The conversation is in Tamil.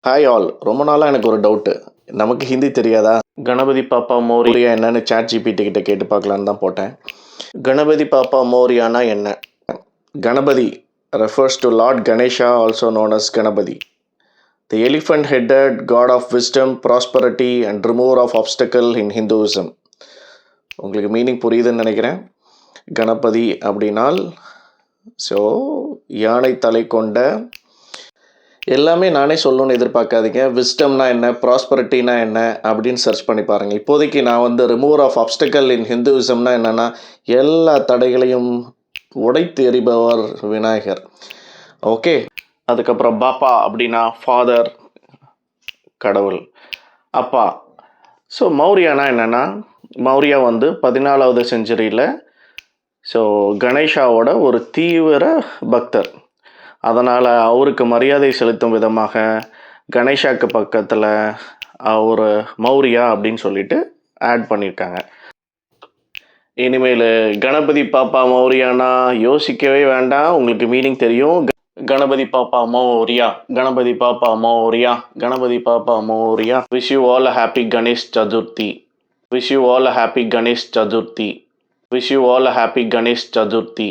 Hi all. ரொம்ப நாளாக எனக்கு ஒரு டவுட்டு. நமக்கு ஹிந்தி தெரியாதா? கணபதி பாப்பா மோரியா என்னன்னு சாட் ஜிபிடி கிட்ட கேட்டு பார்க்கலான்னு தான் போட்டேன். கணபதி பாப்பா மோரியானா என்ன? Ganapati refers to Lord Ganesha, also known as Ganapati, the elephant-headed god of wisdom, prosperity and remover of obstacle in Hinduism. உங்களுக்கு மீனிங் புரியுதுன்னு நினைக்கிறேன். கணபதி அப்படின்னால் யானை தலை கொண்ட, எல்லாமே நானே சொல்லணும்னு எதிர்பார்க்காதீங்க. விஸ்டம்னா என்ன, ப்ராஸ்பரிட்டினா என்ன அப்படின்னு சர்ச் பண்ணி பாருங்கள். இப்போதைக்கு நான் ரிமூவர் ஆஃப் ஆப்ஸ்டக்கல் இன் ஹிந்துவிசம்னா என்னென்னா, எல்லா தடைகளையும் உடைத்து எறிபவர் விநாயகர். ஓகே. அதுக்கப்புறம் பாப்பா அப்படின்னா ஃபாதர், கடவுள், அப்பா. மௌரியானா என்னென்னா, மௌரியா 14வது செஞ்சுரியில் கணேஷாவோட ஒரு தீவிர பக்தர். அதனால் அவருக்கு மரியாதை செலுத்தும் விதமாக கணேஷாக்கு பக்கத்தில் ஒரு மௌரியா அப்படின்னு சொல்லிட்டு ஆட் பண்ணியிருக்காங்க. இனிமேல் கணபதி பாப்பா மௌரியானா யோசிக்கவே வேண்டாம், உங்களுக்கு மீனிங் தெரியும். கணபதி பாப்பா மௌரியா, கணபதி பாப்பா மௌரியா, கணபதி பாப்பா Maurya. Wish you all a happy Ganesh Chaturthi. Wish you all a happy Ganesh Chaturthi. Wish you all a happy Ganesh Chaturthi.